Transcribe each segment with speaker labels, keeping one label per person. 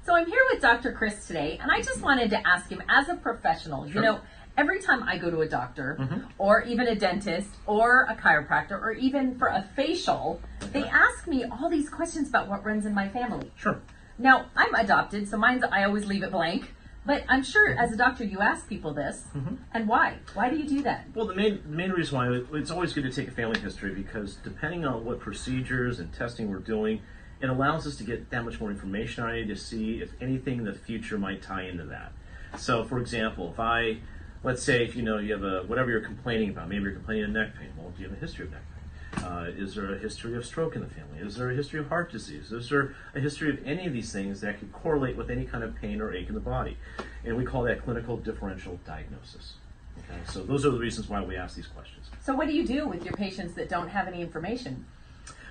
Speaker 1: So I'm here with Dr. Chris today, and I just wanted to ask him, as a professional,
Speaker 2: Sure.
Speaker 1: every time I go to a doctor, or even a dentist, or a chiropractor, or even for a facial, they ask me all these questions about what runs in my family.
Speaker 2: Sure.
Speaker 1: Now, I'm adopted, so I always leave it blank. But I'm sure as a doctor you ask people this, and why? Why do you do that?
Speaker 2: Well, the main reason why it's always good to take a family history, because depending on what procedures and testing we're doing, it allows us to get that much more information on you to see if anything in the future might tie into that. So, for example, let's say if you have whatever you're complaining about, maybe you're complaining of neck pain. Well, do you have a history of neck pain? Is there a history of stroke in the family? Is there a history of heart disease? Is there a history of any of these things that could correlate with any kind of pain or ache in the body? And we call that clinical differential diagnosis. Okay, so those are the reasons why we ask these questions.
Speaker 1: So what do you do with your patients that don't have any information?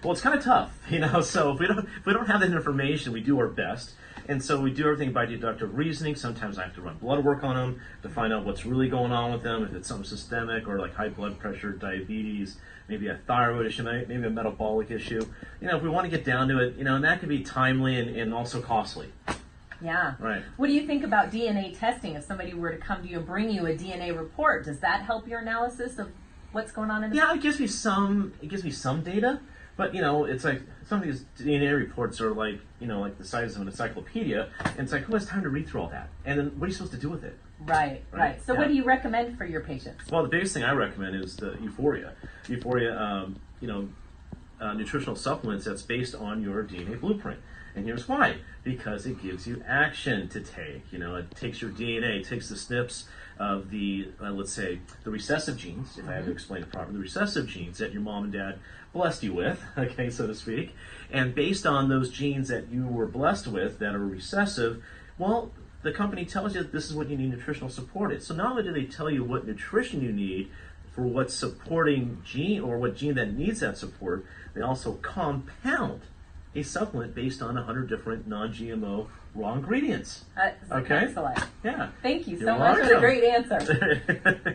Speaker 2: Well, it's kind of tough, so if we don't have that information, we do our best. And so we do everything by deductive reasoning. Sometimes I have to run blood work on them to find out what's really going on with them, if it's something systemic or like high blood pressure, diabetes, maybe a thyroid issue, maybe a metabolic issue. If we want to get down to it, and that can be timely and also costly.
Speaker 1: Yeah.
Speaker 2: Right.
Speaker 1: What do you think about DNA testing? If somebody were to come to you and bring you a DNA report, does that help your analysis of what's going on in the
Speaker 2: it gives me some data. But, it's like some of these DNA reports are like the size of an encyclopedia, and it's like, who has time to read through all that? And then what are you supposed to do with it?
Speaker 1: Right. So what do you recommend for your patients?
Speaker 2: Well, the biggest thing I recommend is the Euphoria. Nutritional supplements that's based on your DNA blueprint. And here's why. Because it gives you action to take. It takes your DNA, it takes the SNPs of the, let's say, the recessive genes, if I have to explain it properly, the recessive genes that your mom and dad blessed you with, okay, so to speak. And based on those genes that you were blessed with that are recessive, well, the company tells you that this is what you need nutritional support in. So not only do they tell you what nutrition you need for what supporting gene or what gene that needs that support, they also compound a supplement based on 100 different non-GMO raw ingredients.
Speaker 1: Okay. Excellent.
Speaker 2: Yeah.
Speaker 1: Thank you so
Speaker 2: You're
Speaker 1: much for the
Speaker 2: welcome.
Speaker 1: great answer.